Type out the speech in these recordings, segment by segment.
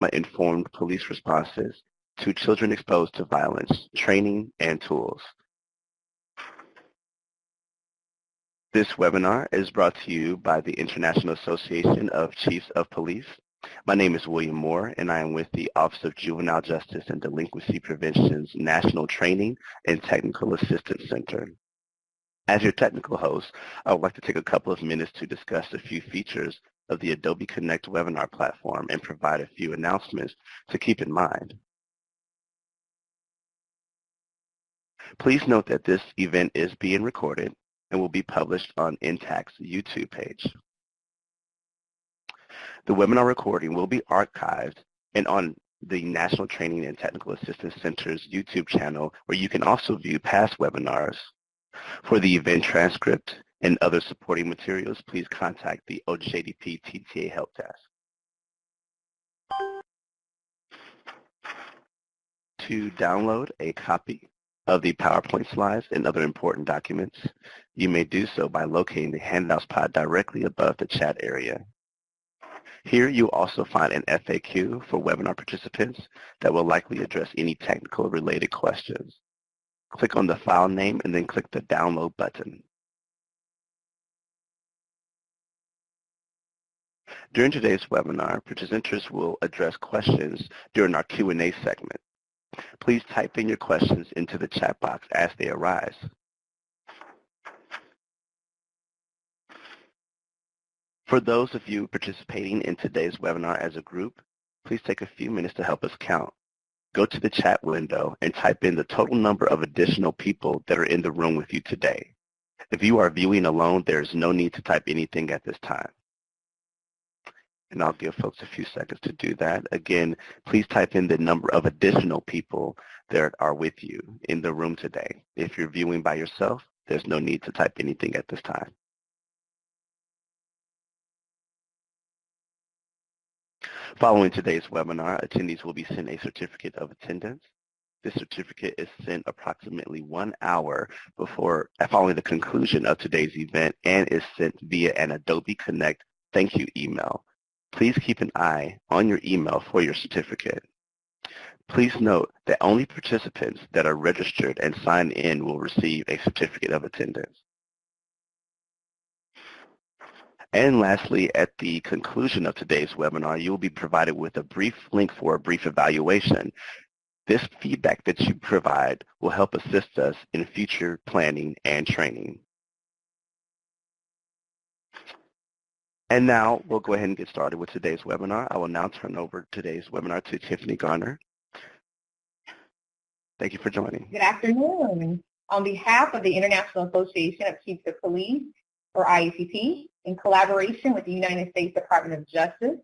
informed police responses to children exposed to violence, training, and tools. This webinar is brought to you by the International Association of Chiefs of Police. My name is William Moore, and I am with the Office of Juvenile Justice and Delinquency Prevention's National Training and Technical Assistance Center. As your technical host, I would like to take a couple of minutes to discuss a few features of the Adobe Connect webinar platform and provide a few announcements to keep in mind. Please note that this event is being recorded and will be published on NTTAC's YouTube page. The webinar recording will be archived and on the National Training and Technical Assistance Center's YouTube channel, where you can also view past webinars. For the event transcript and other supporting materials, please contact the OJJDP NTTAC Help Desk. To download a copy of the PowerPoint slides and other important documents, you may do so by locating the handouts pod directly above the chat area. Here you'll also find an FAQ for webinar participants that will likely address any technical related questions. Click on the file name and then click the download button. During today's webinar, presenters will address questions during our Q&A segment. Please type in your questions into the chat box as they arise. For those of you participating in today's webinar as a group, please take a few minutes to help us count. Go to the chat window and type in the total number of additional people that are in the room with you today. If you are viewing alone, there is no need to type anything at this time. And I'll give folks a few seconds to do that. Again, please type in the number of additional people that are with you in the room today. If you're viewing by yourself, there's no need to type anything at this time. Following today's webinar, attendees will be sent a certificate of attendance. This certificate is sent approximately 1 hour following the conclusion of today's event and is sent via an Adobe Connect thank you email. Please keep an eye on your email for your certificate. Please note that only participants that are registered and signed in will receive a certificate of attendance. And lastly, at the conclusion of today's webinar, you will be provided with a brief link for a brief evaluation. This feedback that you provide will help assist us in future planning and training. And now we'll go ahead and get started with today's webinar. I will now turn over today's webinar to Tiffany Garner. Thank you for joining. Good afternoon. On behalf of the International Association of Chiefs of Police, or IACP, in collaboration with the United States Department of Justice,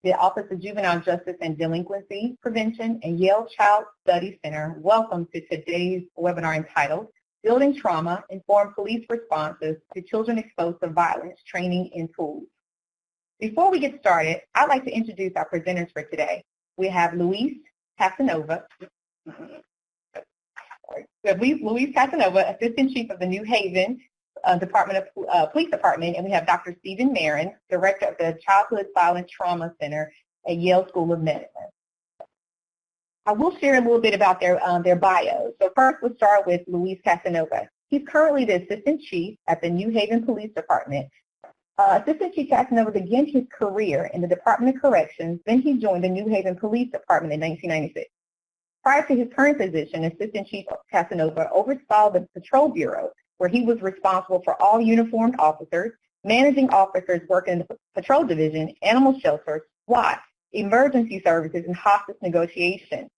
the Office of Juvenile Justice and Delinquency Prevention, and Yale Child Study Center, welcome to today's webinar entitled Building Trauma-Informed Police Responses to Children Exposed to Violence, Training and Tools. Before we get started, I'd like to introduce our presenters for today. We have Luis Casanova, Assistant Chief of the New Haven Police Department, and we have Dr. Stephen Marin, Director of the Childhood Violence Trauma Center at Yale School of Medicine. I will share a little bit about their bios. So first, we'll start with Luis Casanova. He's currently the Assistant Chief at the New Haven Police Department. Assistant Chief Casanova began his career in the Department of Corrections, then he joined the New Haven Police Department in 1996. Prior to his current position, Assistant Chief Casanova oversaw the Patrol Bureau, where he was responsible for all uniformed officers, managing officers working in the Patrol Division, Animal Shelter, SWAT, Emergency Services, and Hospice Negotiation.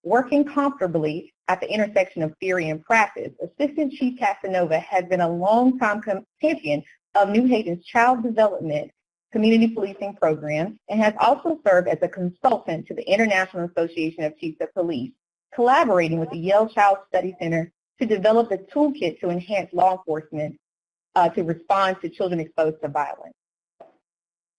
Working comfortably at the intersection of theory and practice, Assistant Chief Casanova has been a long-time champion of New Haven's child development community policing programs and has also served as a consultant to the International Association of Chiefs of Police, collaborating with the Yale Child Study Center to develop a toolkit to enhance law enforcement to respond to children exposed to violence.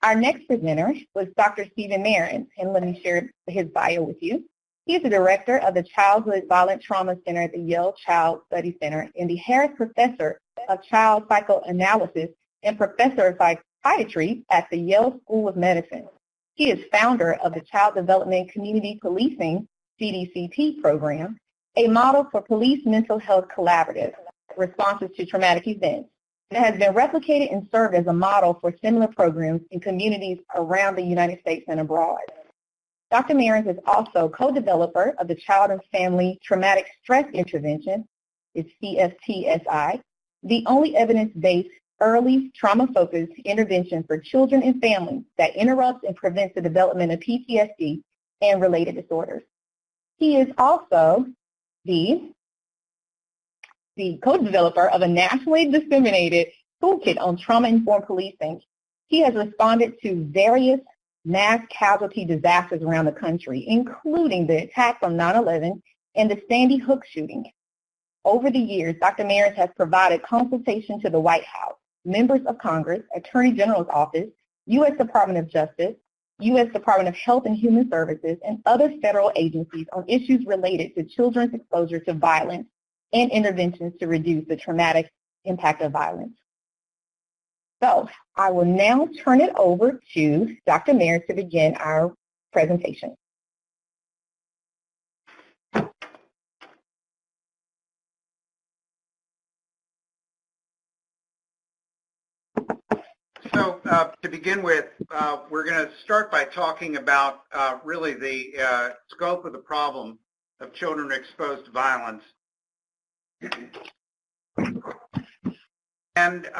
Our next presenter was Dr. Stephen Marin, and let me share his bio with you. He is the Director of the Childhood Violent Trauma Center at the Yale Child Study Center and the Harris Professor of Child Psychoanalysis and Professor of Psychiatry at the Yale School of Medicine. He is founder of the Child Development Community Policing CDCP program, a model for police mental health collaborative responses to traumatic events that has been replicated and served as a model for similar programs in communities around the United States and abroad. Dr. Mehrens is also co-developer of the Child and Family Traumatic Stress Intervention, it's CSTSI, the only evidence-based early trauma-focused intervention for children and families that interrupts and prevents the development of PTSD and related disorders. He is also the co-developer of a nationally disseminated toolkit on trauma-informed policing. He has responded to various mass casualty disasters around the country, including the attack on 9/11 and the Sandy Hook shooting. Over the years, Dr. Mehrens has provided consultation to the White House, members of Congress, Attorney General's Office, U.S. Department of Justice, U.S. Department of Health and Human Services, and other federal agencies on issues related to children's exposure to violence and interventions to reduce the traumatic impact of violence. So I will now turn it over to Dr. Mehrens to begin our presentation. So to begin with, we're going to start by talking about really the scope of the problem of children exposed to violence. And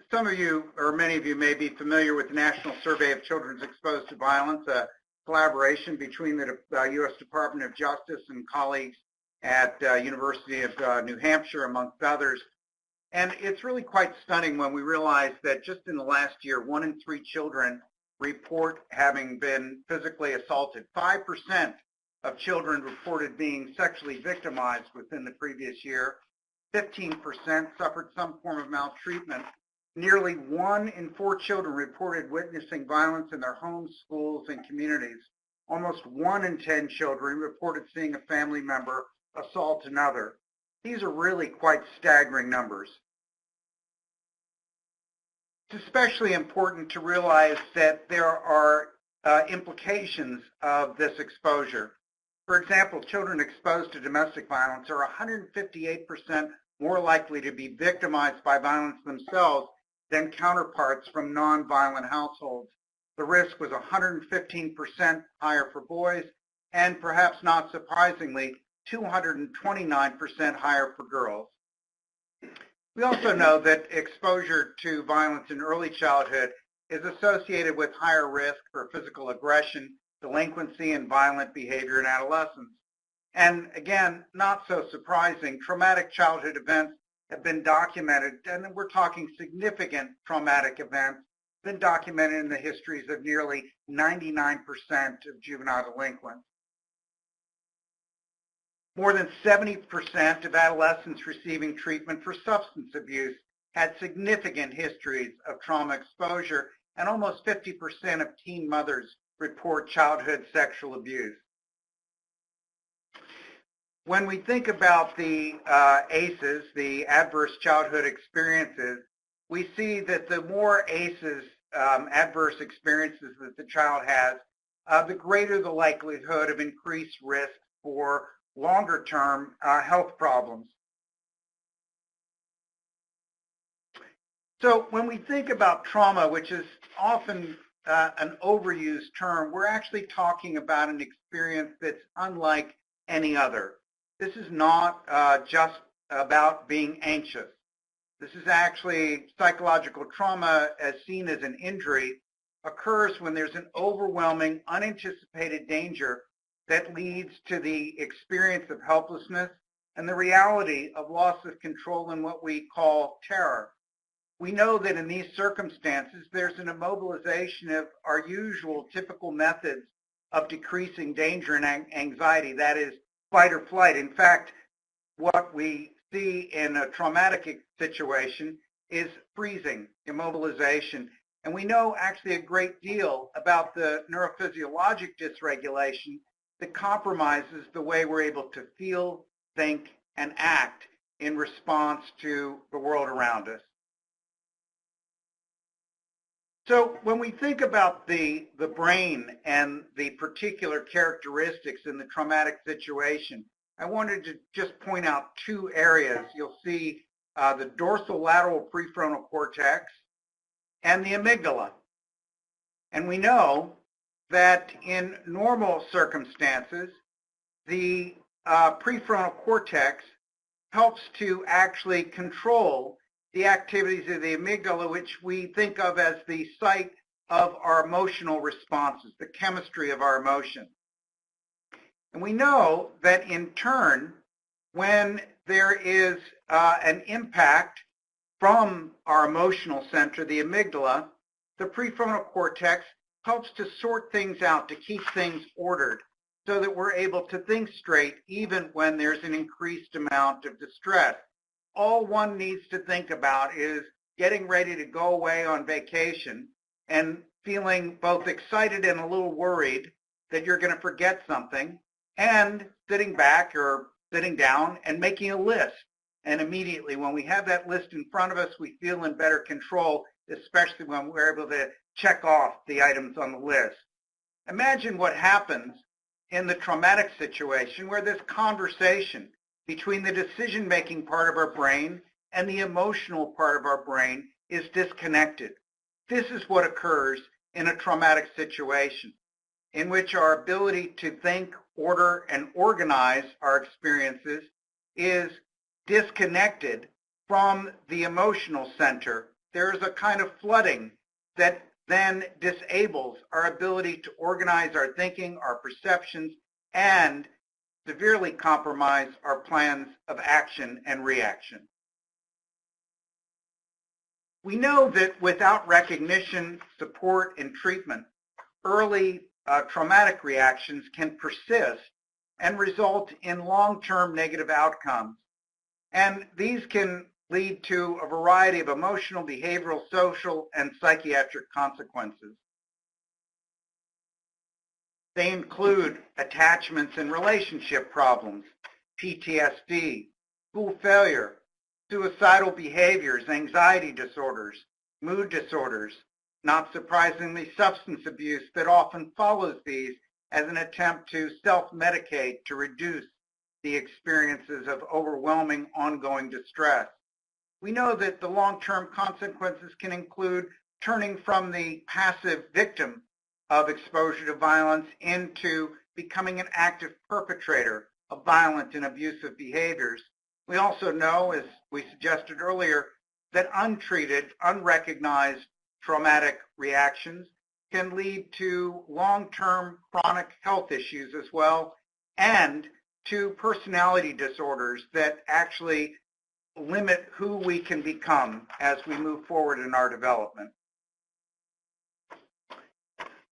some of you, or many of you, may be familiar with the National Survey of Children Exposed to Violence, a collaboration between the U.S. Department of Justice and colleagues at University of New Hampshire, amongst others. And it's really quite stunning when we realize that just in the last year, 1 in 3 children report having been physically assaulted. 5% of children reported being sexually victimized within the previous year. 15% suffered some form of maltreatment. Nearly 1 in 4 children reported witnessing violence in their homes, schools, and communities. Almost 1 in 10 children reported seeing a family member assault another. These are really quite staggering numbers. It's especially important to realize that there are implications of this exposure. For example, children exposed to domestic violence are 158% more likely to be victimized by violence themselves than counterparts from nonviolent households. The risk was 115% higher for boys, and perhaps not surprisingly, 229% higher for girls. We also know that exposure to violence in early childhood is associated with higher risk for physical aggression, delinquency, and violent behavior in adolescence. And again, not so surprising, traumatic childhood events have been documented, and we're talking significant traumatic events, been documented in the histories of nearly 99% of juvenile delinquents. More than 70% of adolescents receiving treatment for substance abuse had significant histories of trauma exposure, and almost 50% of teen mothers report childhood sexual abuse. When we think about the ACEs, the adverse childhood experiences, we see that the more ACEs, adverse experiences that the child has, the greater the likelihood of increased risk for longer-term health problems. So when we think about trauma, which is often an overused term, we're actually talking about an experience that's unlike any other. This is not just about being anxious. This is actually psychological trauma, as seen as an injury, occurs when there's an overwhelming, unanticipated danger that leads to the experience of helplessness and the reality of loss of control and what we call terror. We know that in these circumstances, there's an immobilization of our usual typical methods of decreasing danger and anxiety, that is, fight or flight. In fact, what we see in a traumatic situation is freezing, immobilization. And we know actually a great deal about the neurophysiologic dysregulation that compromises the way we're able to feel, think, and act in response to the world around us. So when we think about the brain and the particular characteristics in the traumatic situation, I wanted to just point out two areas. You'll see the dorsolateral prefrontal cortex and the amygdala. And we know that in normal circumstances, the prefrontal cortex helps to actually control the activities of the amygdala, which we think of as the site of our emotional responses, the chemistry of our emotions. And we know that in turn, when there is an impact from our emotional center, the amygdala, the prefrontal cortex helps to sort things out, to keep things ordered, so that we're able to think straight even when there's an increased amount of distress. All one needs to think about is getting ready to go away on vacation and feeling both excited and a little worried that you're going to forget something, and sitting back or sitting down and making a list. And immediately when we have that list in front of us, we feel in better control, especially when we're able to check off the items on the list. Imagine what happens in the traumatic situation where this conversation between the decision-making part of our brain and the emotional part of our brain is disconnected. This is what occurs in a traumatic situation, in which our ability to think, order, and organize our experiences is disconnected from the emotional center. There is a kind of flooding that then disables our ability to organize our thinking, our perceptions, and severely compromise our plans of action and reaction. We know that without recognition, support, and treatment, early traumatic reactions can persist and result in long-term negative outcomes. And these can lead to a variety of emotional, behavioral, social, and psychiatric consequences. They include attachments and relationship problems, PTSD, school failure, suicidal behaviors, anxiety disorders, mood disorders, not surprisingly substance abuse that often follows these as an attempt to self-medicate to reduce the experiences of overwhelming ongoing distress. We know that the long-term consequences can include turning from the passive victim of exposure to violence into becoming an active perpetrator of violent and abusive behaviors. We also know, as we suggested earlier, that untreated, unrecognized traumatic reactions can lead to long-term chronic health issues as well, and to personality disorders that actually limit who we can become as we move forward in our development.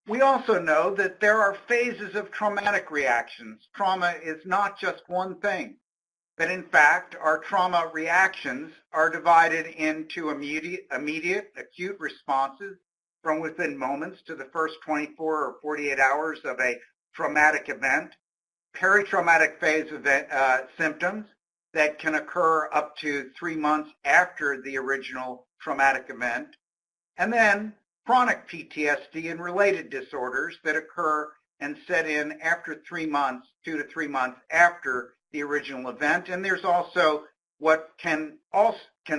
We also know that there are phases of traumatic reactions. Trauma is not just one thing, that in fact our trauma reactions are divided into immediate acute responses from within moments to the first 24 or 48 hours of a traumatic event, peritraumatic phase event, symptoms that can occur up to 3 months after the original traumatic event, and then chronic PTSD and related disorders that occur and set in after 3 months, 2 to 3 months after the original event. And there's also what can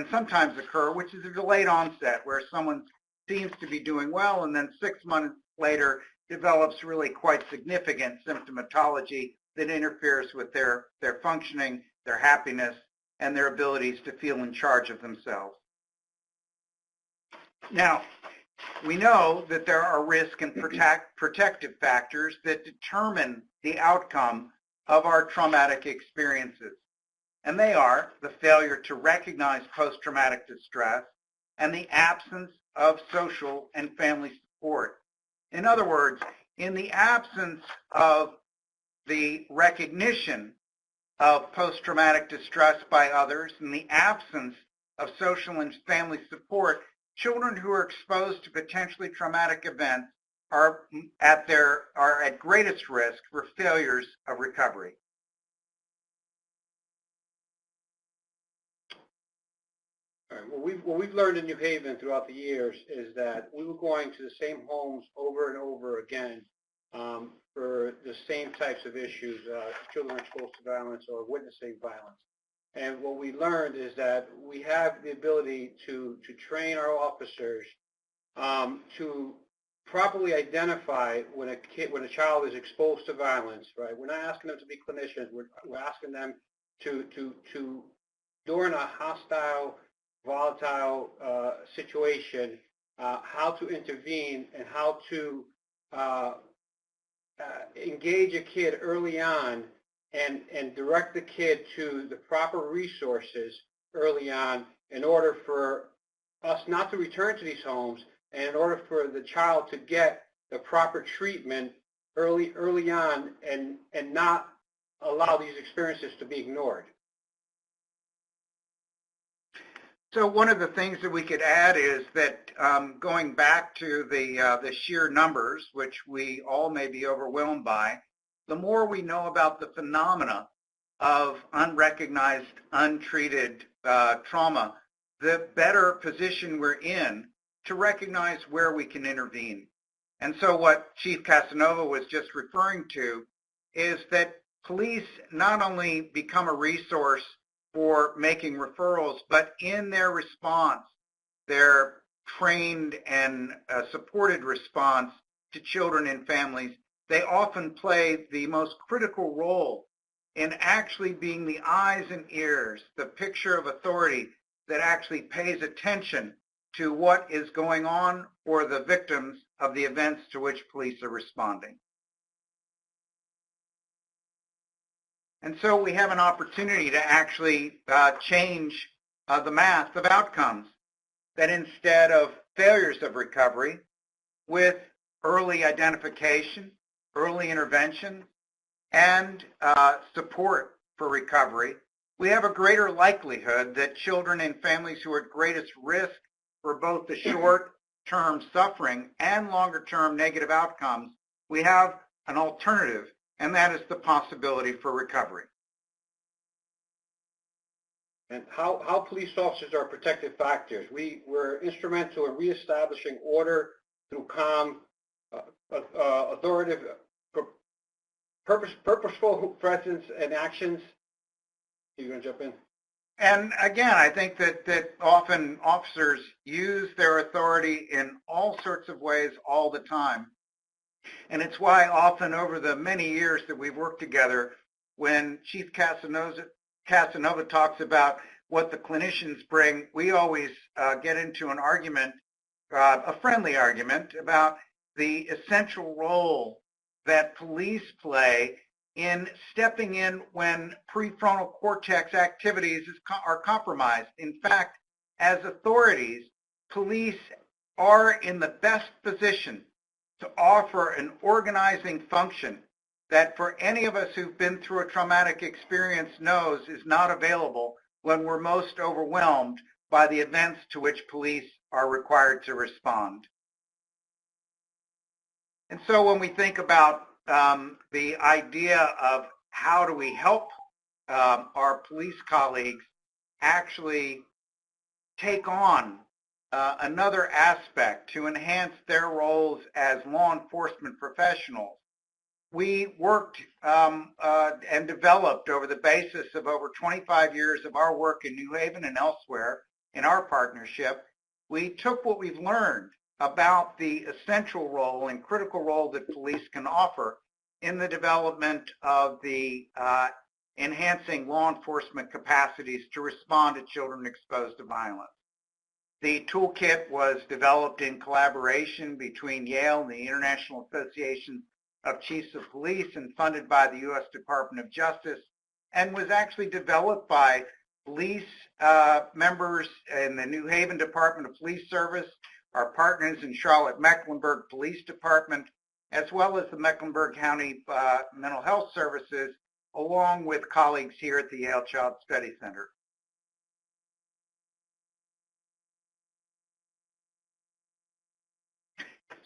sometimes occur, which is a delayed onset, where someone seems to be doing well and then 6 months later develops really quite significant symptomatology that interferes with their functioning, their happiness, and their abilities to feel in charge of themselves. Now, we know that there are risk and protective factors that determine the outcome of our traumatic experiences. And they are the failure to recognize post-traumatic distress and the absence of social and family support. In other words, in the absence of the recognition of post-traumatic distress by others, in the absence of social and family support, children who are exposed to potentially traumatic events are at greatest risk for failures of recovery. All right. What we've learned in New Haven throughout the years is that we were going to the same homes over and over again for the same types of issues, children exposed to violence or witnessing violence. And what we learned is that we have the ability to train our officers to properly identify when a child is exposed to violence. Right? We're not asking them to be clinicians. We're asking them to during a hostile, volatile situation, how to intervene and how to engage a kid early on and direct the kid to the proper resources early on in order for us not to return to these homes and in order for the child to get the proper treatment early on and not allow these experiences to be ignored. So one of the things that we could add is that going back to the sheer numbers, which we all may be overwhelmed by, the more we know about the phenomena of unrecognized, untreated trauma, the better position we're in to recognize where we can intervene. And so what Chief Casanova was just referring to is that police not only become a resource for making referrals, but in their response, their trained and supported response to children and families, they often play the most critical role in actually being the eyes and ears, the picture of authority that actually pays attention to what is going on for the victims of the events to which police are responding. And so we have an opportunity to actually change the math of outcomes, that instead of failures of recovery, with early identification, early intervention, and support for recovery, we have a greater likelihood that children and families who are at greatest risk for both the short-term suffering and longer-term negative outcomes, we have an alternative, and that is the possibility for recovery. And how police officers are protective factors. We were instrumental in reestablishing order through calm, authoritative, purposeful presence and actions. You're going to jump in? And again, I think that often officers use their authority in all sorts of ways all the time. And it's why often over the many years that we've worked together, when Chief Casanova talks about what the clinicians bring, we always get into an argument, a friendly argument, about the essential role that police play in stepping in when prefrontal cortex activities are compromised. In fact, as authorities, police are in the best position to offer an organizing function that for any of us who've been through a traumatic experience knows is not available when we're most overwhelmed by the events to which police are required to respond. And so when we think about the idea of how do we help our police colleagues actually take on another aspect to enhance their roles as law enforcement professionals, we worked and developed over the basis of over 25 years of our work in New Haven and elsewhere in our partnership. We took what we've learned about the essential role and critical role that police can offer in the development of the enhancing law enforcement capacities to respond to children exposed to violence. The toolkit was developed in collaboration between Yale and the International Association of Chiefs of Police and funded by the U.S. Department of Justice, and was actually developed by police members in the New Haven Department of Police Service, our partners in Charlotte-Mecklenburg Police Department, as well as the Mecklenburg County Mental Health Services, along with colleagues here at the Yale Child Study Center.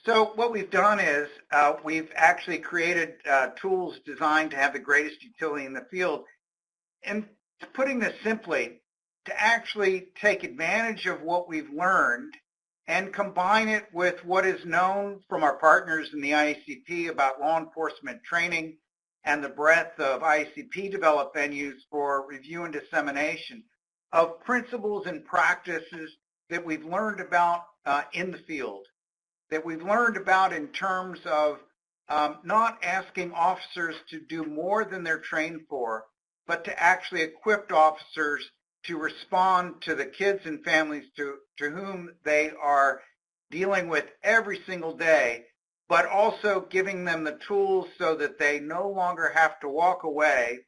So what we've done is we've actually created tools designed to have the greatest utility in the field. And putting this simply, to actually take advantage of what we've learned and combine it with what is known from our partners in the IACP about law enforcement training and the breadth of IACP developed venues for review and dissemination of principles and practices that we've learned about in the field, that we've learned about in terms of not asking officers to do more than they're trained for, but to actually equip officers to respond to the kids and families to whom they are dealing with every single day, but also giving them the tools so that they no longer have to walk away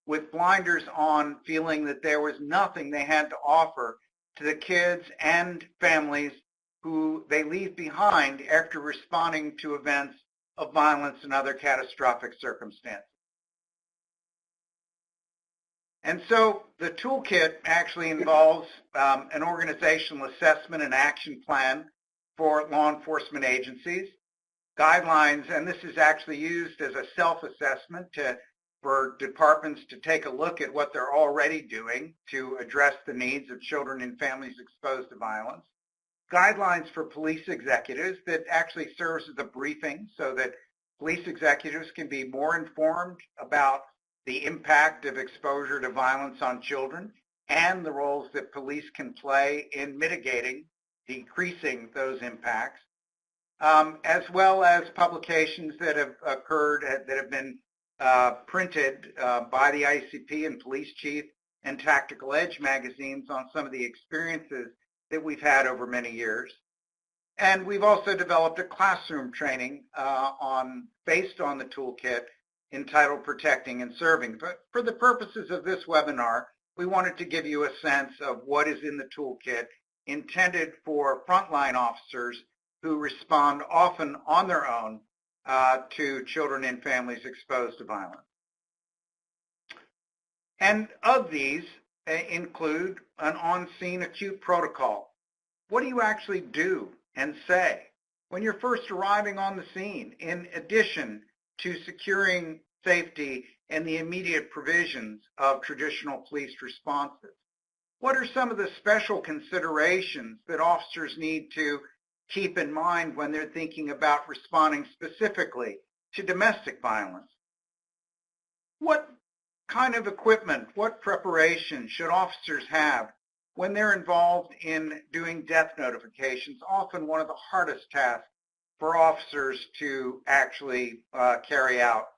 with blinders on, feeling that there was nothing they had to offer to the kids and families who they leave behind after responding to events of violence and other catastrophic circumstances. And so the toolkit actually involves an organizational assessment and action plan for law enforcement agencies, guidelines, and this is actually used as a self-assessment for departments to take a look at what they're already doing to address the needs of children and families exposed to violence. Guidelines for police executives that actually serves as a briefing so that police executives can be more informed about the impact of exposure to violence on children and the roles that police can play in mitigating, decreasing those impacts, as well as publications that have occurred, that have been printed by the IACP and Police Chief and Tactical Edge magazines on some of the experiences that we've had over many years. And we've also developed a classroom training based on the toolkit entitled Protecting and Serving. But for the purposes of this webinar, we wanted to give you a sense of what is in the toolkit intended for frontline officers who respond often on their own to children and families exposed to violence. And of these include an on-scene acute protocol. What do you actually do and say when you're first arriving on the scene, in addition to securing safety and the immediate provisions of traditional police responses? What are some of the special considerations that officers need to keep in mind when they're thinking about responding specifically to domestic violence? What kind of equipment, what preparation should officers have when they're involved in doing death notifications, often one of the hardest tasks for officers to actually carry out?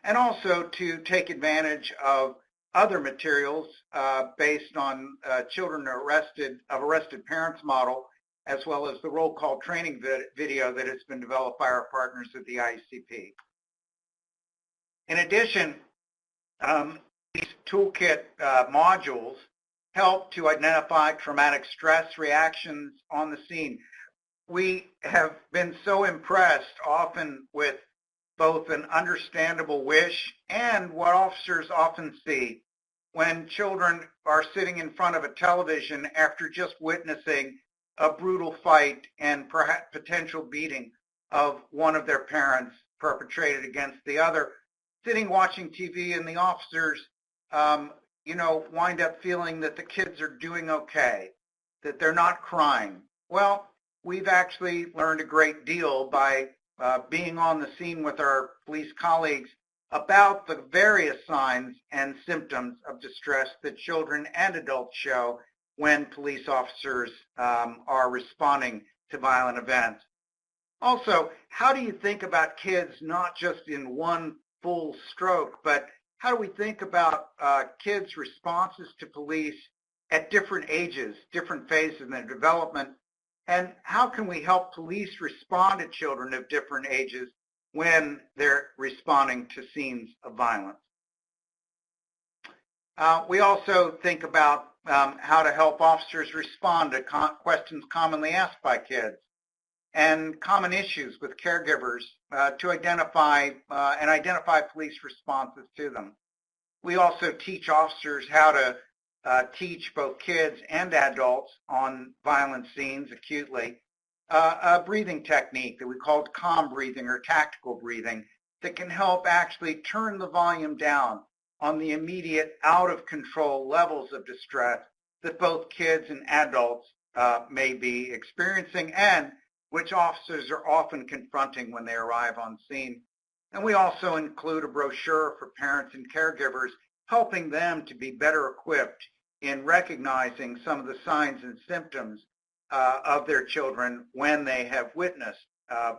And also to take advantage of other materials based on children arrested parents model, as well as the roll call training video that has been developed by our partners at the IACP. In addition, these toolkit modules help to identify traumatic stress reactions on the scene. We have been so impressed often with both an understandable wish and what officers often see when children are sitting in front of a television after just witnessing a brutal fight and perhaps potential beating of one of their parents perpetrated against the other, sitting watching TV, and the officers wind up feeling that the kids are doing okay, that they're not crying. Well, we've actually learned a great deal by being on the scene with our police colleagues about the various signs and symptoms of distress that children and adults show when police officers are responding to violent events. Also, how do you think about kids not just in one full stroke, but how do we think about kids' responses to police at different ages, different phases in their development, and how can we help police respond to children of different ages when they're responding to scenes of violence? We also think about how to help officers respond to questions commonly asked by kids and common issues with caregivers to identify police responses to them. We also teach officers how to teach both kids and adults on violent scenes acutely a breathing technique that we call calm breathing or tactical breathing that can help actually turn the volume down on the immediate out of control levels of distress that both kids and adults may be experiencing and which officers are often confronting when they arrive on scene. And we also include a brochure for parents and caregivers, helping them to be better equipped in recognizing some of the signs and symptoms of their children when they have witnessed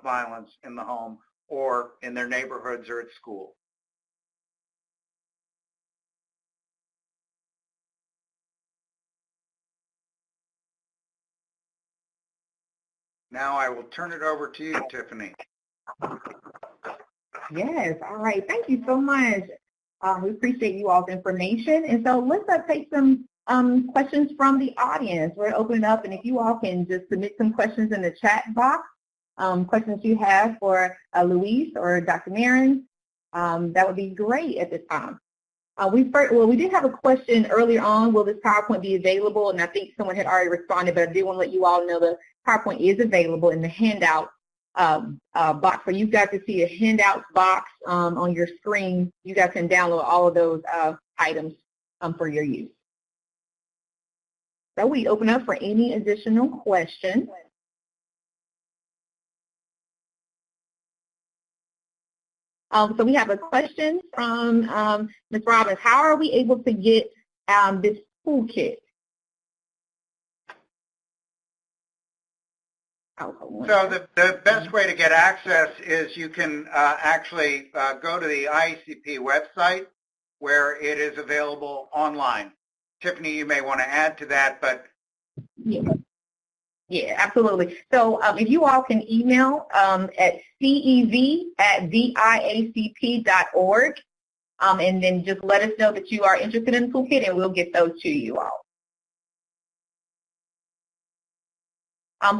violence in the home or in their neighborhoods or at school. Now I will turn it over to you, Tiffany. Yes, all right. Thank you so much. We appreciate you all's information. And so let's take some questions from the audience. We're opening up, and if you all can just submit some questions in the chat box, questions you have for Luis or Dr. Marin, that would be great at this time. We did have a question earlier on, will this PowerPoint be available? And I think someone had already responded, but I did want to let you all know the PowerPoint is available in the handout box. For you guys to see a handouts box on your screen, you guys can download all of those items for your use. So we open up for any additional questions. So we have a question from Ms. Robbins. How are we able to get this toolkit? So the best way to get access is you can actually go to the IACP website where it is available online. Tiffany, you may want to add to that, but yeah, absolutely. So if you all can email at cev@viacp.org, and then just let us know that you are interested in the toolkit, and we'll get those to you all.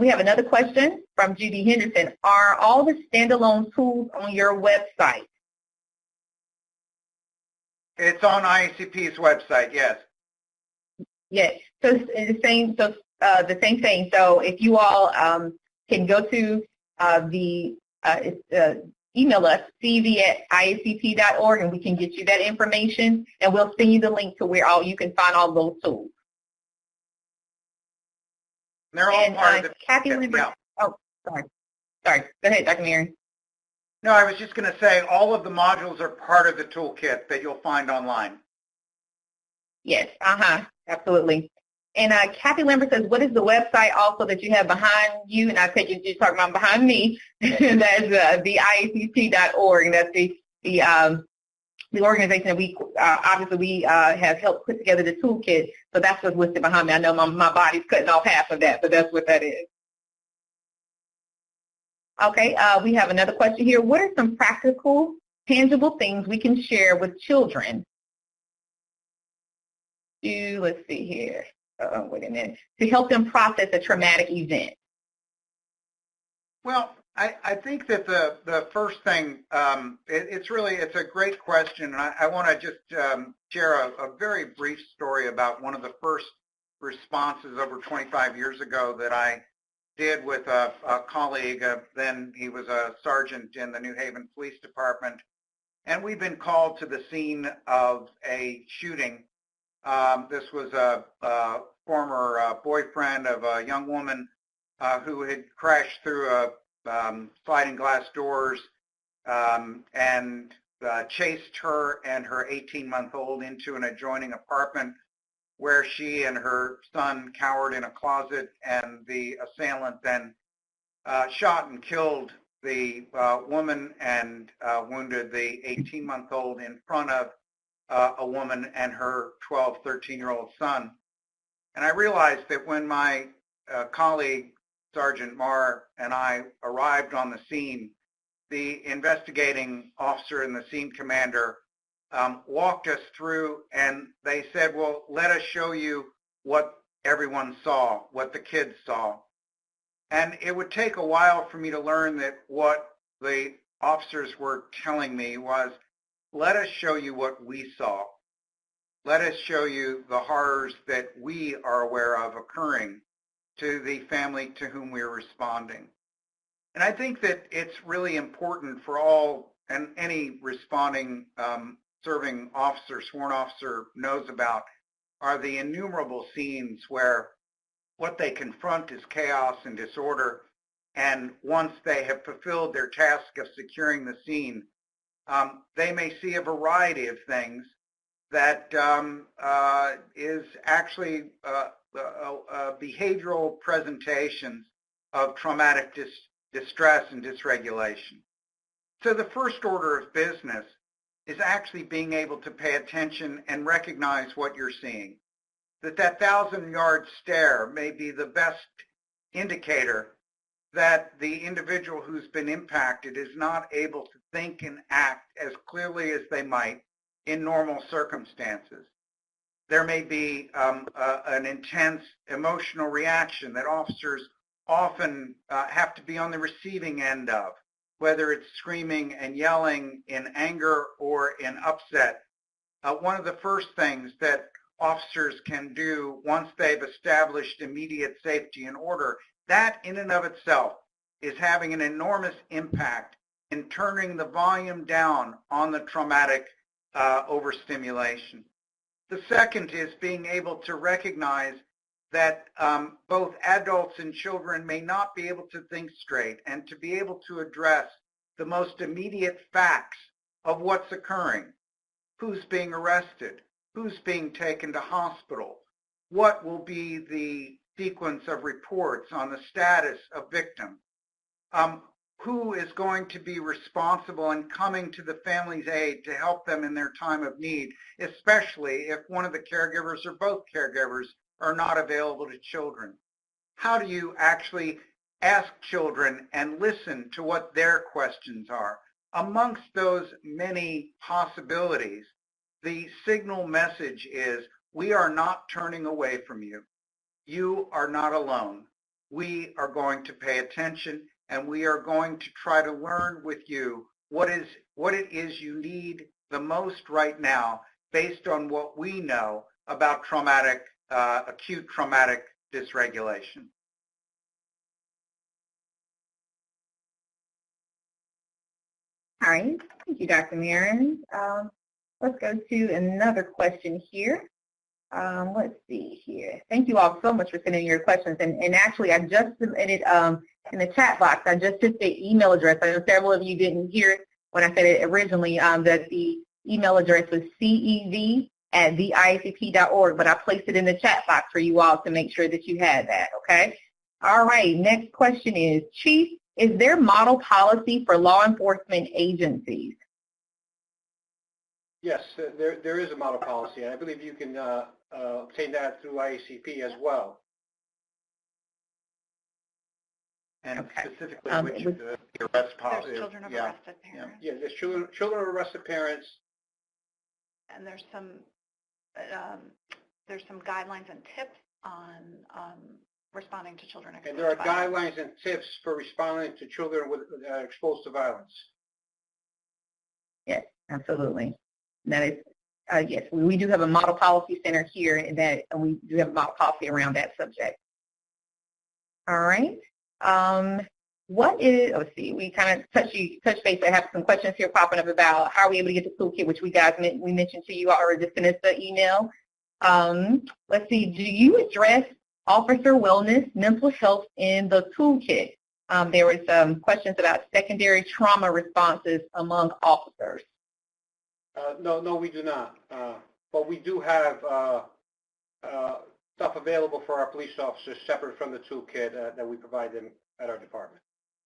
We have another question from Judy Henderson. Are all the standalone tools on your website? It's on IACP's website, yes. Yes. So it's the same. So the same thing. So if you all can go to email us, cv@iacp.org, and we can get you that information, and we'll send you the link to where you can find all those tools. They're all part of the Kathy Lambert. Yeah. Oh, sorry. Go ahead, Dr. Mary. No, I was just going to say all of the modules are part of the toolkit that you'll find online. Yes, absolutely. And Kathy Lambert says, what is the website also that you have behind you? And I take it you're talking about behind me. That's the IACP.org. And that's the organization that we obviously have helped put together the toolkit. So that's what's listed behind me. I know my body's cutting off half of that, but that's what that is. Okay, we have another question here. What are some practical, tangible things we can share with children? Let's see here. Wait a minute. To help them process a traumatic event. Well, I think that the first thing, it's a great question, and I want to just share a very brief story about one of the first responses over 25 years ago that I did with a colleague. Then he was a sergeant in the New Haven Police Department, and we've been called to the scene of a shooting. This was a former boyfriend of a young woman who had crashed through sliding glass doors and chased her and her 18-month-old into an adjoining apartment where she and her son cowered in a closet, and the assailant then shot and killed the woman and wounded the 18-month-old in front of a woman and her 12, 13-year-old son. And I realized that when my colleague, Sergeant Marr, and I arrived on the scene, the investigating officer and the scene commander walked us through, and they said, well, let us show you what everyone saw, what the kids saw. And it would take a while for me to learn that what the officers were telling me was, let us show you what we saw. Let us show you the horrors that we are aware of occurring to the family to whom we are responding. And I think that it's really important for all and any responding serving officer, sworn officer knows about are the innumerable scenes where what they confront is chaos and disorder, and once they have fulfilled their task of securing the scene, they may see a variety of things that is actually behavioral presentations of traumatic distress and dysregulation. So the first order of business is actually being able to pay attention and recognize what you're seeing. That 1,000-yard stare may be the best indicator that the individual who's been impacted is not able to think and act as clearly as they might in normal circumstances. There may be an intense emotional reaction that officers often have to be on the receiving end of, whether it's screaming and yelling in anger or in upset. One of the first things that officers can do once they've established immediate safety and order, that in and of itself is having an enormous impact in turning the volume down on the traumatic overstimulation. The second is being able to recognize that both adults and children may not be able to think straight, and to be able to address the most immediate facts of what's occurring. Who's being arrested? Who's being taken to hospital? What will be the sequence of reports on the status of victims? Who is going to be responsible in coming to the family's aid to help them in their time of need, especially if one of the caregivers or both caregivers are not available to children? How do you actually ask children and listen to what their questions are? Amongst those many possibilities, the signal message is, we are not turning away from you. You are not alone. We are going to pay attention, and we are going to try to learn with you what it is you need the most right now, based on what we know about acute traumatic dysregulation. All right, thank you, Dr. Marin. Let's go to another question here. Let's see here. Thank you all so much for sending your questions. And actually, I just submitted in the chat box, I just put the email address. I know several of you didn't hear it when I said it originally, that the email address was cev@theiacp.org, but I placed it in the chat box for you all to make sure that you had that, okay? All right, next question is, Chief, is there model policy for law enforcement agencies? Yes, there is a model policy, and I believe you can obtain that through IACP as well. And okay. Specifically, which the arrest policy? There's children of arrested parents. Yeah, there's children of arrested parents. And there's some guidelines and tips on responding to children exposed to violence. And there are guidelines and tips for responding to children exposed to violence. Yes, absolutely. That is, yes, we do have a model policy center here, and we do have a model policy around that subject. All right. Let's see, we kind of touch base. I have some questions here popping up about how are we able to get the toolkit, which we mentioned to you already just in this email. Let's see, do you address officer wellness, mental health in the toolkit? There were some questions about secondary trauma responses among officers. No, we do not. But we do have stuff available for our police officers separate from the toolkit that we provide them at our department.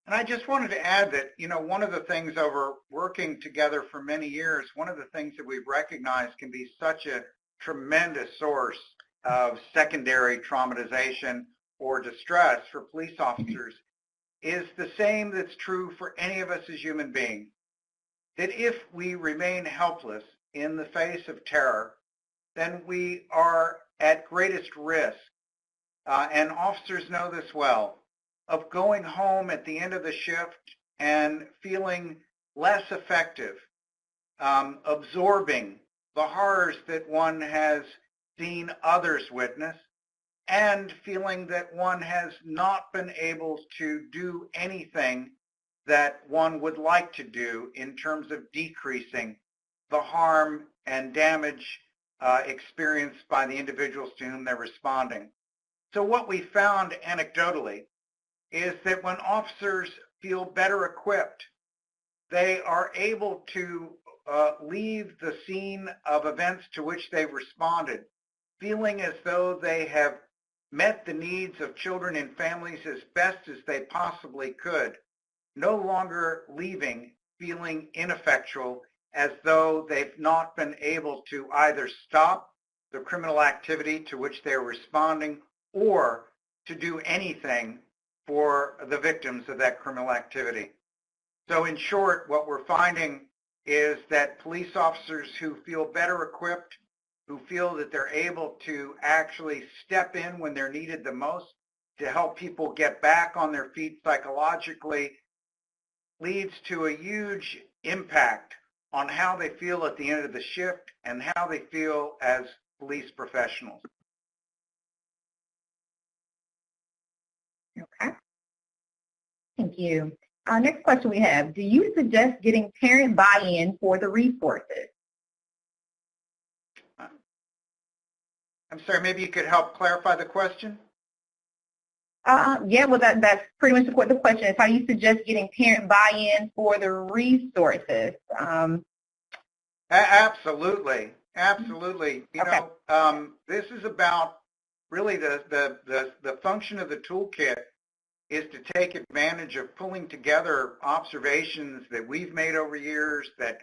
And I just wanted to add that, one of the things over working together for many years, one of the things that we've recognized can be such a tremendous source of secondary traumatization or distress for police officers is the same that's true for any of us as human beings. That if we remain helpless in the face of terror, then we are at greatest risk, and officers know this well, of going home at the end of the shift and feeling less effective, absorbing the horrors that one has seen others witness, and feeling that one has not been able to do anything that one would like to do in terms of decreasing the harm and damage experienced by the individuals to whom they're responding. So what we found anecdotally is that when officers feel better equipped, they are able to leave the scene of events to which they've responded, feeling as though they have met the needs of children and families as best as they possibly could, no longer leaving feeling ineffectual, as though they've not been able to either stop the criminal activity to which they're responding or to do anything for the victims of that criminal activity. So in short, what we're finding is that police officers who feel better equipped, who feel that they're able to actually step in when they're needed the most to help people get back on their feet psychologically, leads to a huge impact on how they feel at the end of the shift and how they feel as police professionals. Okay. Thank you. Our next question we have, do you suggest getting parent buy-in for the resources? I'm sorry, maybe you could help clarify the question? Yeah, well, that's pretty much what the question is. How do you suggest getting parent buy-in for the resources? Absolutely, absolutely. You Okay. know, this is about really the function of the toolkit is to take advantage of pulling together observations that we've made over years, that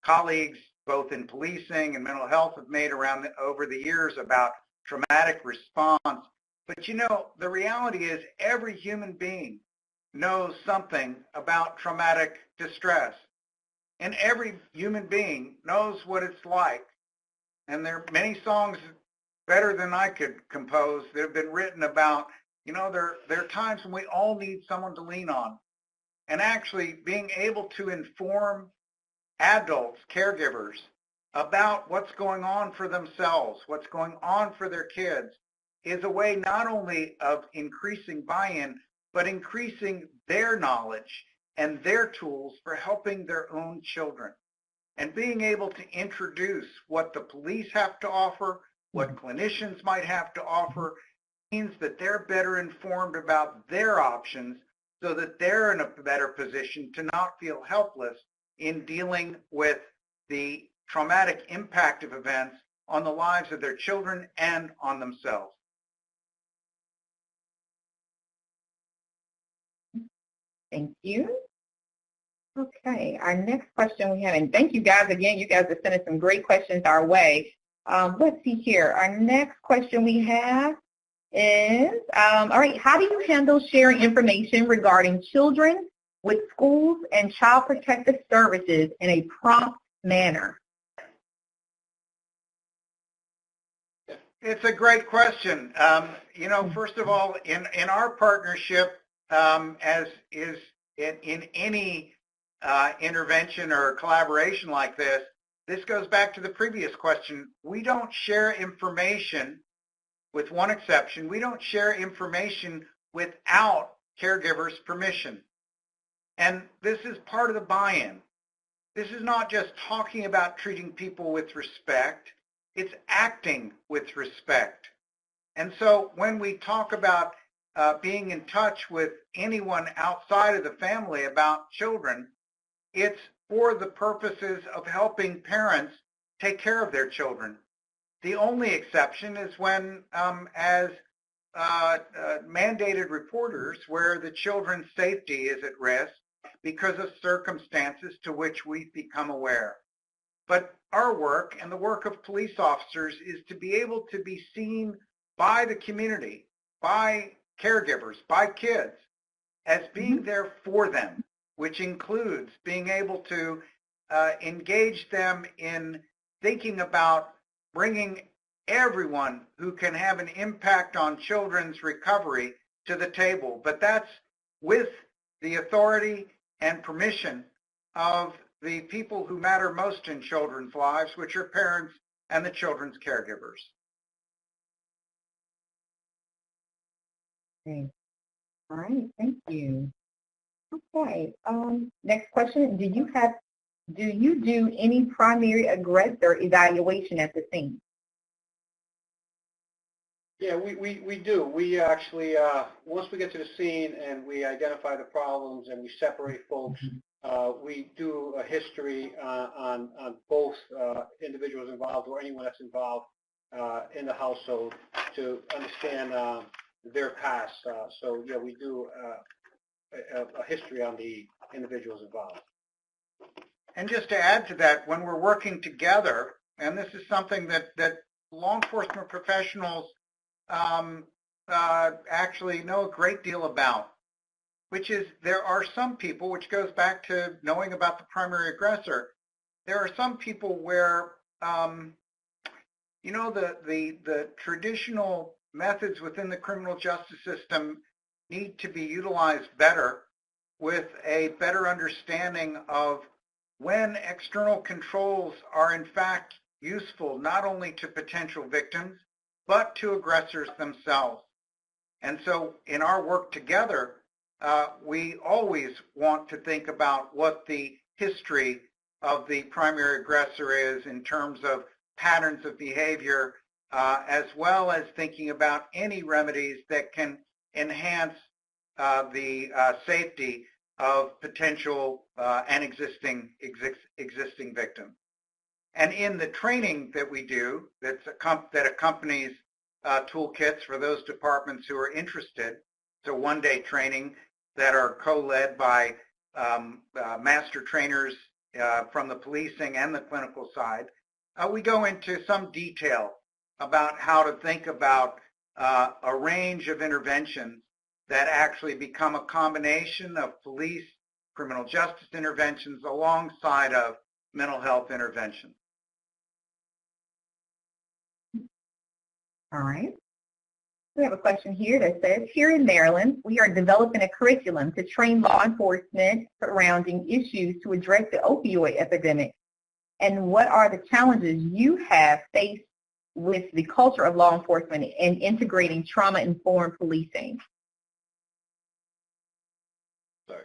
colleagues both in policing and mental health have made over the years about traumatic response. But you know, the reality is every human being knows something about traumatic distress. And every human being knows what it's like. And there are many songs better than I could compose that have been written about, you know, there are times when we all need someone to lean on. And actually being able to inform adults, caregivers, about what's going on for themselves, what's going on for their kids, is a way not only of increasing buy-in, but increasing their knowledge and their tools for helping their own children. And being able to introduce what the police have to offer, what clinicians might have to offer, means that they're better informed about their options so that they're in a better position to not feel helpless in dealing with the traumatic impact of events on the lives of their children and on themselves. Thank you. Okay, our next question we have, and thank you guys again. You guys are sending some great questions our way. Let's see here. Our next question we have is, all right, how do you handle sharing information regarding children with schools and child protective services in a prompt manner? It's a great question. You know, first of all, in our partnership, as is in any intervention or collaboration like this, this goes back to the previous question. We don't share information, with one exception, we don't share information without caregivers' permission. And this is part of the buy-in. This is not just talking about treating people with respect, it's acting with respect. And so when we talk about being in touch with anyone outside of the family about children, it's for the purposes of helping parents take care of their children. The only exception is when, as mandated reporters, where the children's safety is at risk because of circumstances to which we've become aware. But our work and the work of police officers is to be able to be seen by the community, by caregivers, by kids, as being there for them, which includes being able to engage them in thinking about bringing everyone who can have an impact on children's recovery to the table. But that's with the authority and permission of the people who matter most in children's lives, which are parents and the children's caregivers. Okay. All right, thank you. Okay, next question. Do you do any primary aggressor evaluation at the scene? Yeah, we do. We actually, once we get to the scene and we identify the problems and we separate folks, we do a history on both individuals involved or anyone that's involved in the household to understand their past. So yeah, we do a history on the individuals involved. And just to add to that, when we're working together, and this is something that law enforcement professionals actually know a great deal about, which is there are some people, which goes back to knowing about the primary aggressor, there are some people where, you know, the traditional methods within the criminal justice system need to be utilized better with a better understanding of when external controls are in fact useful not only to potential victims, but to aggressors themselves. And so in our work together, we always want to think about what the history of the primary aggressor is in terms of patterns of behavior, as well as thinking about any remedies that can enhance the safety of potential and existing victims. And in the training that we do that accompanies toolkits for those departments who are interested, so one-day training that are co-led by master trainers from the policing and the clinical side, we go into some detail about how to think about a range of interventions that actually become a combination of police, criminal justice interventions alongside of mental health interventions. All right. We have a question here that says, here in Maryland, we are developing a curriculum to train law enforcement surrounding issues to address the opioid epidemic. And what are the challenges you have faced with the culture of law enforcement and integrating trauma-informed policing? Sorry.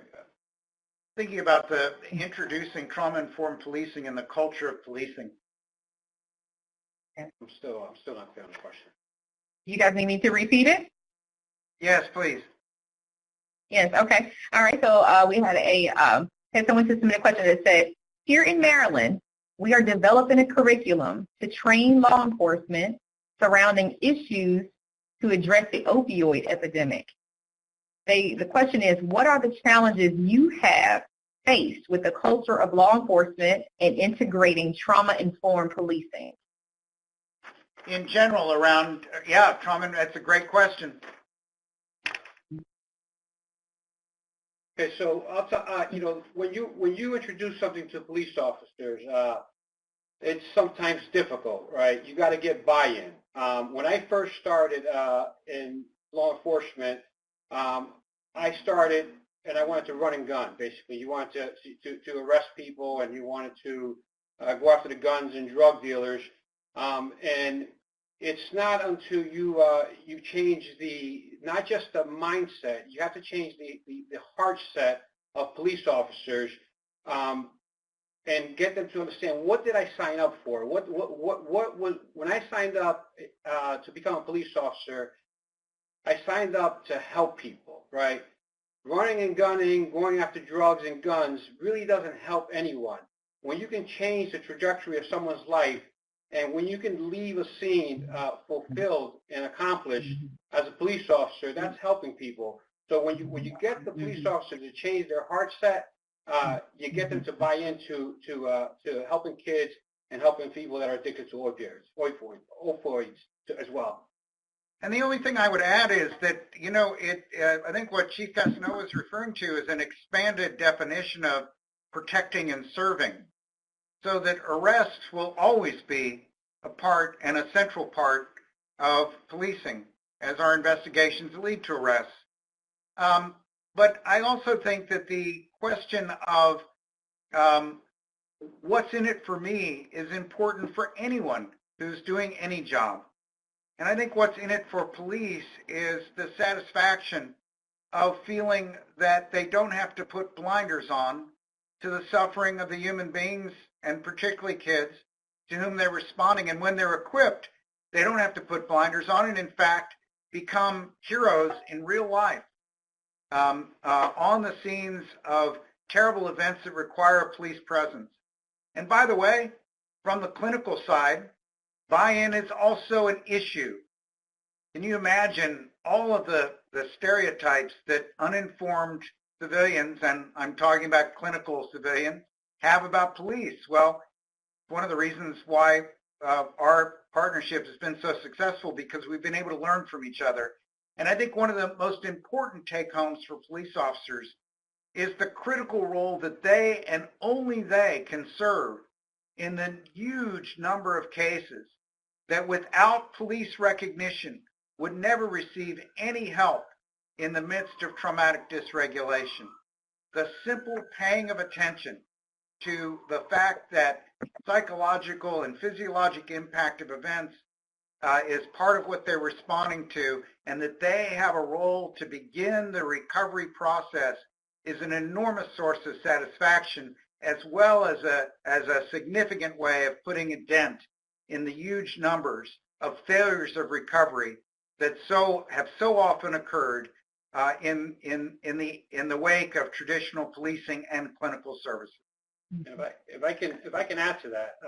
Thinking about the introducing trauma-informed policing and the culture of policing. I'm still not clear on the question. You guys need me to repeat it? Yes, please. Yes, okay. All right, so we had someone to submit a question that said, here in Maryland, we are developing a curriculum to train law enforcement surrounding issues to address the opioid epidemic. The question is, what are the challenges you have faced with the culture of law enforcement and integrating trauma-informed policing? In general around, yeah, trauma, that's a great question. Okay, so you know, when you introduce something to police officers, it's sometimes difficult, right? You got to get buy-in. When I first started in law enforcement, I started and I wanted to run and gun. Basically, you wanted to arrest people and you wanted to go after the guns and drug dealers. And it's not until you change not just the mindset, you have to change the heart set of police officers and get them to understand, what did I sign up for? What was, when I signed up to become a police officer, I signed up to help people, right? Running and gunning, going after drugs and guns really doesn't help anyone. When you can change the trajectory of someone's life, and when you can leave a scene fulfilled and accomplished as a police officer, that's helping people. So when you get the police officer to change their heart set, you get them to buy into to helping kids and helping people that are addicted to opioids as well. And the only thing I would add is that, you know, I think what Chief Casanova is referring to is an expanded definition of protecting and serving, so that arrests will always be a part and a central part of policing as our investigations lead to arrests. But I also think that the question of what's in it for me is important for anyone who's doing any job. And I think what's in it for police is the satisfaction of feeling that they don't have to put blinders on to the suffering of the human beings, and particularly kids, to whom they're responding. And when they're equipped They don't have to put blinders on and, in fact, become heroes in real life on the scenes of terrible events that require a police presence. And by the way, from the clinical side, buy-in is also an issue. Can you imagine all of the stereotypes that uninformed civilians, and I'm talking about clinical civilians, have about police? Well, one of the reasons why our partnership has been so successful, because we've been able to learn from each other. And I think one of the most important take-homes for police officers is the critical role that they and only they can serve in the huge number of cases that without police recognition would never receive any help in the midst of traumatic dysregulation. The simple paying of attention to the fact that psychological and physiologic impact of events is part of what they're responding to, and that they have a role to begin the recovery process is an enormous source of satisfaction, as well as a significant way of putting a dent in the huge numbers of failures of recovery that have so often occurred in the wake of traditional policing and clinical services. If I can add to that,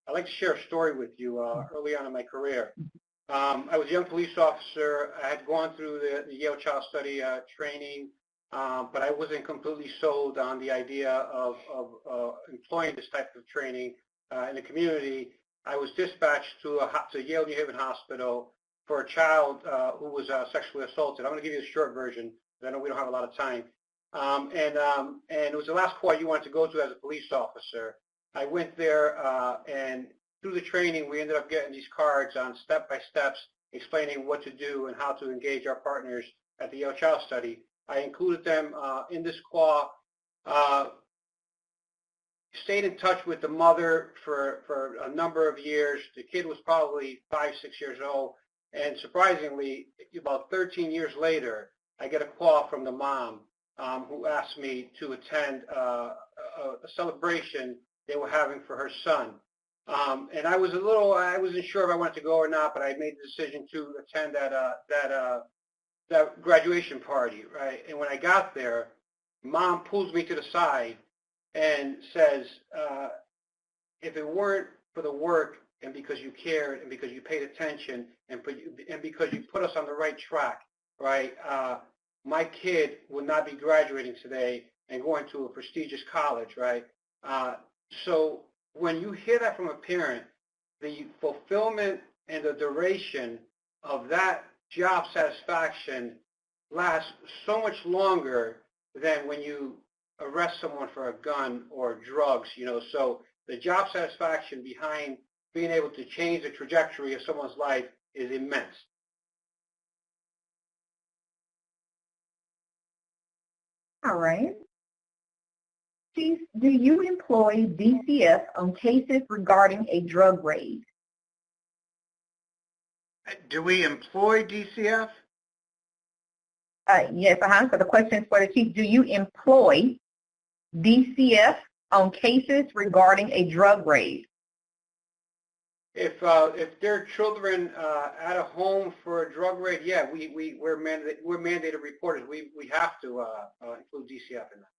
I'd like to share a story with you early on in my career. I was a young police officer. I had gone through the Yale Child Study training, but I wasn't completely sold on the idea of employing this type of training in the community. I was dispatched to Yale New Haven Hospital for a child who was sexually assaulted. I'm going to give you a short version, because I know we don't have a lot of time. And it was the last court you wanted to go to as a police officer. I went there, and through the training, we ended up getting these cards on step-by-steps explaining what to do and how to engage our partners at the Yale Child Study. I included them in this claw, stayed in touch with the mother for a number of years. The kid was probably 5, 6 years old, and surprisingly, about 13 years later, I get a call from the mom who asked me to attend a celebration they were having for her son. And I wasn't sure if I wanted to go or not, but I made the decision to attend that graduation party, right? And when I got there, mom pulls me to the side and says, if it weren't for the work and because you cared and because you paid attention and because you put us on the right track, right, my kid would not be graduating today and going to a prestigious college, right? So when you hear that from a parent, the fulfillment and the duration of that job satisfaction lasts so much longer than when you arrest someone for a gun or drugs, you know. So the job satisfaction behind being able to change the trajectory of someone's life is immense. All right. Chief, do you employ DCF on cases regarding a drug raid? Do we employ DCF? Yes, so the question is for the chief. Do you employ DCF on cases regarding a drug raid? If there are children at a home for a drug raid, yeah, we're mandated reporters. We have to include DCF in that.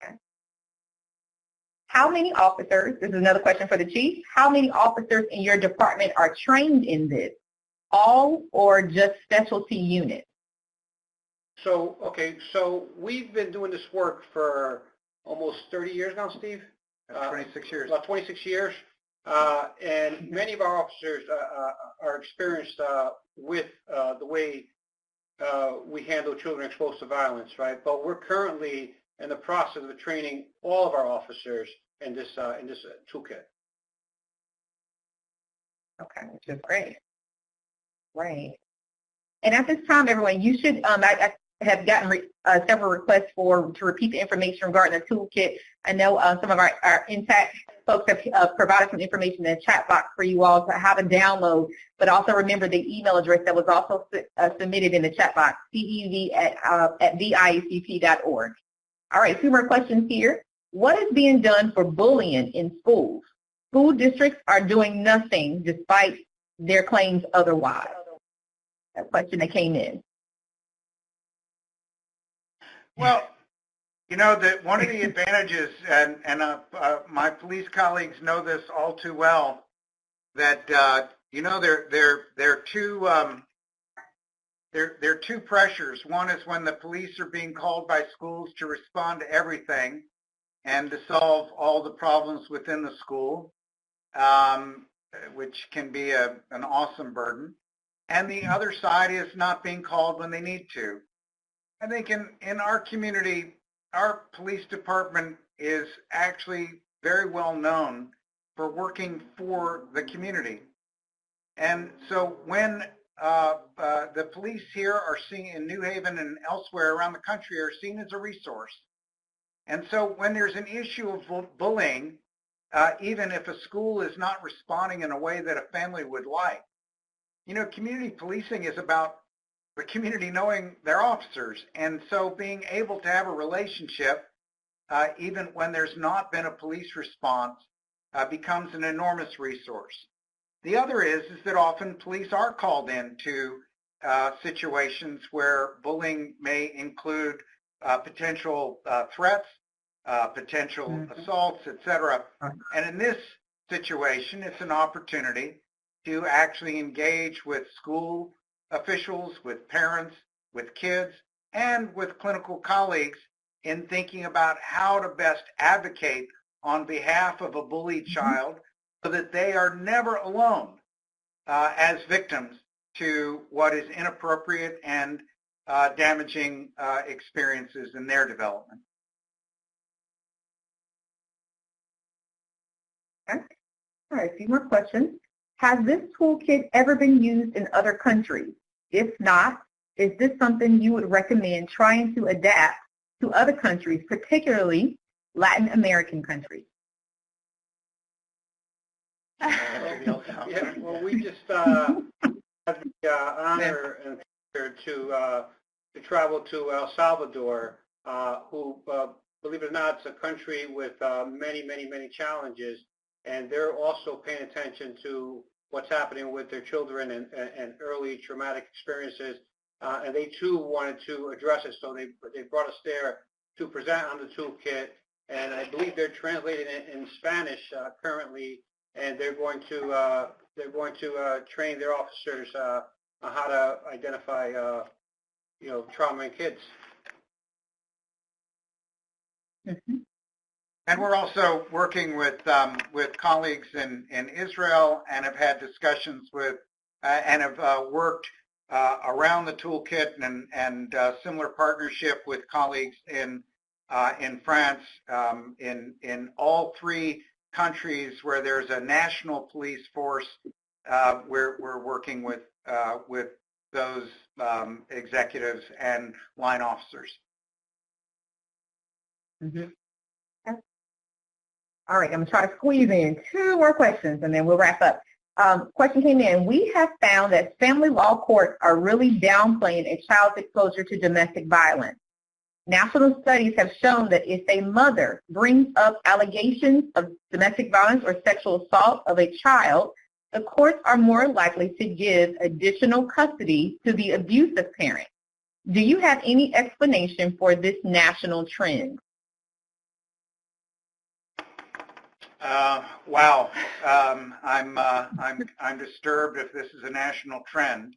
Okay. How many officers, this is another question for the chief, how many officers in your department are trained in this? All or just specialty units? So, okay, so we've been doing this work for almost 30 years now, Steve? 26 years. About 26 years. And many of our officers are experienced with the way we handle children exposed to violence, right? But we're currently in the process of training all of our officers in this toolkit. Okay, which is great. Great. And at this time, everyone, you should, I have gotten several requests to repeat the information regarding the toolkit. I know some of our INTTAC folks have provided some information in the chat box for you all to how to download, but also remember the email address that was also submitted in the chat box, cev@biacp.org. All right, 2 more questions here. What is being done for bullying in schools? School districts are doing nothing despite their claims otherwise. That question that came in. Well, you know that one of the advantages, and my police colleagues know this all too well, that you know there are two pressures. One is when the police are being called by schools to respond to everything and to solve all the problems within the school, which can be an awesome burden. And the other side is not being called when they need to. I think in our community, our police department is actually very well known for working for the community. And so when the police here are seen in New Haven and elsewhere around the country are seen as a resource. And so when there's an issue of bullying, even if a school is not responding in a way that a family would like, you know, community policing is about the community knowing their officers. And so being able to have a relationship, even when there's not been a police response, becomes an enormous resource. The other is that often police are called into situations where bullying may include potential threats, potential assaults, etc. And in this situation, it's an opportunity to actually engage with school officials, with parents, with kids, and with clinical colleagues in thinking about how to best advocate on behalf of a bullied child so that they are never alone as victims to what is inappropriate and damaging experiences in their development. Okay. All right, a few more questions. Has this toolkit ever been used in other countries? If not, is this something you would recommend trying to adapt to other countries, particularly Latin American countries? Yeah, well, we just had the honor and pleasure to travel to El Salvador, who, believe it or not, it's a country with many, many, many challenges, and they're also paying attention to what's happening with their children and early traumatic experiences, and they too wanted to address it, so they brought us there to present on the toolkit, and I believe they're translating it in Spanish currently, and they're going to train their officers on how to identify you know, trauma in kids. And we're also working with colleagues in Israel and have had discussions with and have worked around the toolkit and similar partnership with colleagues in France, in all three countries where there's a national police force. We're working with those executives and line officers. All right, I'm going to try to squeeze in 2 more questions and then we'll wrap up. Question came in. We have found that family law courts are really downplaying a child's exposure to domestic violence. National studies have shown that if a mother brings up allegations of domestic violence or sexual assault of a child, the courts are more likely to give additional custody to the abusive parent. Do you have any explanation for this national trend? Wow, I'm disturbed if this is a national trend.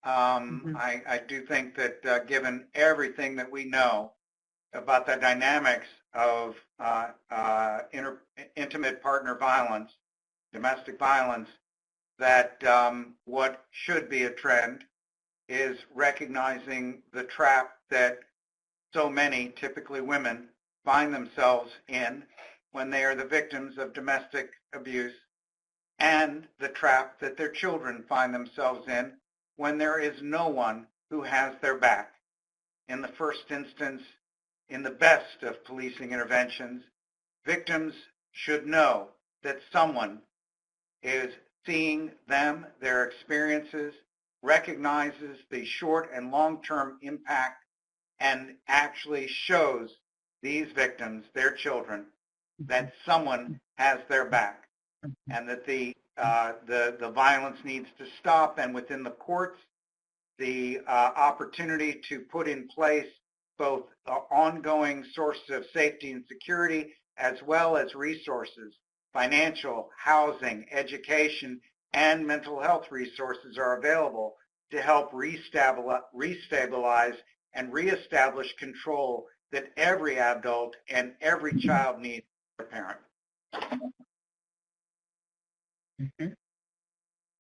I do think that given everything that we know about the dynamics of intimate partner violence, domestic violence, that what should be a trend is recognizing the trap that so many, typically women, find themselves in when they are the victims of domestic abuse, and the trap that their children find themselves in when there is no one who has their back. In the first instance, in the best of policing interventions, victims should know that someone is seeing them, their experiences, recognizes the short and long-term impact, and actually shows these victims, their children, that someone has their back. and that the violence needs to stop, and within the courts, the opportunity to put in place both ongoing sources of safety and security as well as resources, financial, housing, education, and mental health resources are available to help restabilize and reestablish control that every adult and every child needs from their parent.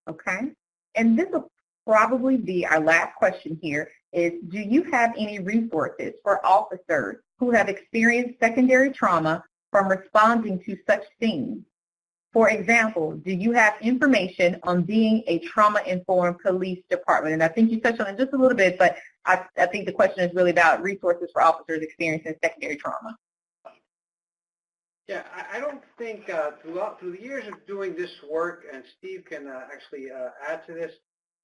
Okay. And this will probably be our last question here is, do you have any resources for officers who have experienced secondary trauma from responding to such scenes? For example, do you have information on being a trauma-informed police department? And I think you touched on it just a little bit, but I think the question is really about resources for officers experiencing secondary trauma. Yeah, I don't think through the years of doing this work, and Steve can actually add to this,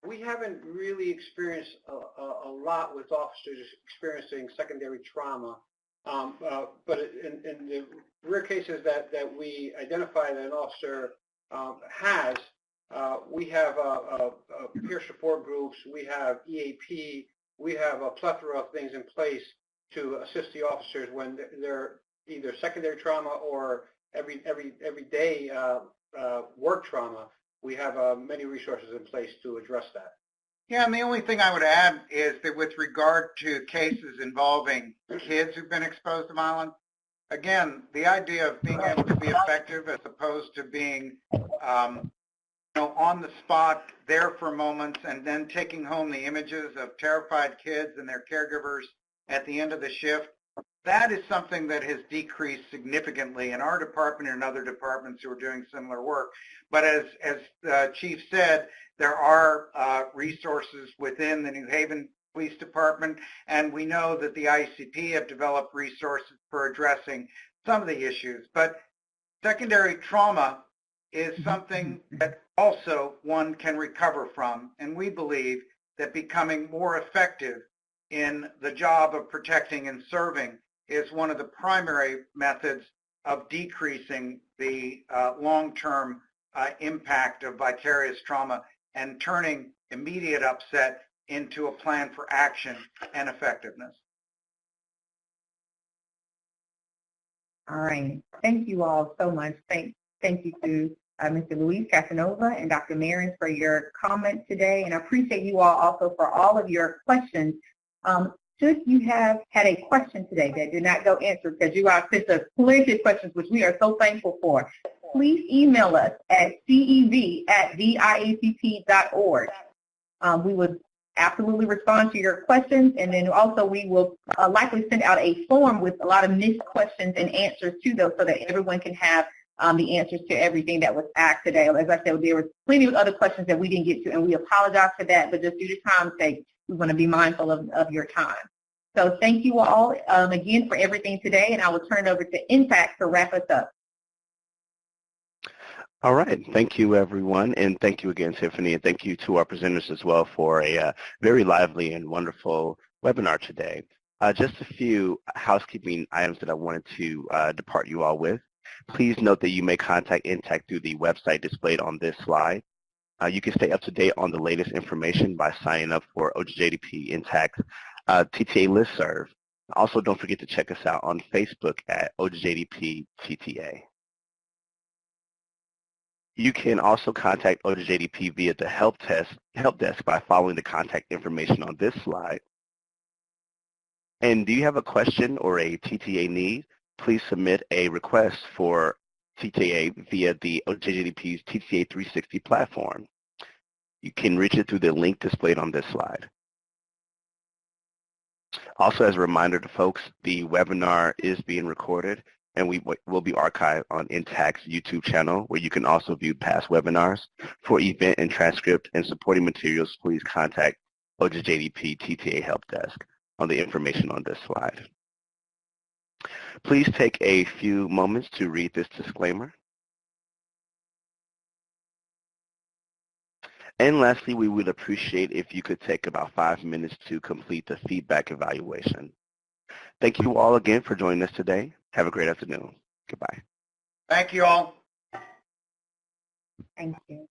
we haven't really experienced a lot with officers experiencing secondary trauma. But in the rare cases that we identify that an officer has, we have peer support groups, we have EAP, we have a plethora of things in place to assist the officers when they're either secondary trauma or everyday work trauma. We have many resources in place to address that. Yeah, and the only thing I would add is that with regard to cases involving kids who've been exposed to violence, again, the idea of being able to be effective as opposed to being on the spot, there for moments, and then taking home the images of terrified kids and their caregivers at the end of the shift, that is something that has decreased significantly in our department and other departments who are doing similar work. But as the Chief said, there are resources within the New Haven Police Department, and we know that the IACP have developed resources for addressing some of the issues. But secondary trauma is something that also one can recover from, and we believe that becoming more effective in the job of protecting and serving is one of the primary methods of decreasing the long-term impact of vicarious trauma and turning immediate upset into a plan for action and effectiveness. All right. Thank you all so much. Thank you to Mr. Luis Casanova and Dr. Marin for your comments today, and I appreciate you all also for all of your questions. Should you have had a question today that did not go answered, because you all sent us plenty of questions, which we are so thankful for, please email us at cev@theiacp.org. We would absolutely respond to your questions, and then also we will likely send out a form with a lot of missed questions and answers to those so that everyone can have the answers to everything that was asked today. As I said, there were plenty of other questions that we didn't get to, and we apologize for that, but just due to time's sake, we want to be mindful of your time. So thank you all again for everything today, and I will turn it over to NTTAC to wrap us up. All right. Thank you, everyone, and thank you again, Tiffany, and thank you to our presenters as well for a very lively and wonderful webinar today. Just a few housekeeping items that I wanted to depart you all with. Please note that you may contact NTTAC through the website displayed on this slide. You can stay up to date on the latest information by signing up for OJJDP NTTAC TTA listserv. Also, don't forget to check us out on Facebook at OJJDP TTA. You can also contact OJJDP via the help desk by following the contact information on this slide. And do you have a question or a TTA need? Please submit a request for TTA via the OJJDP's TTA 360 platform. You can reach it through the link displayed on this slide. Also, as a reminder to folks, the webinar is being recorded and will be archived on NTTAC's YouTube channel, where you can also view past webinars. For event and transcript and supporting materials, please contact OJJDP TTA Help Desk on the information on this slide. Please take a few moments to read this disclaimer. And lastly, we would appreciate if you could take about 5 minutes to complete the feedback evaluation. Thank you all again for joining us today. Have a great afternoon. Goodbye. Thank you all. Thank you.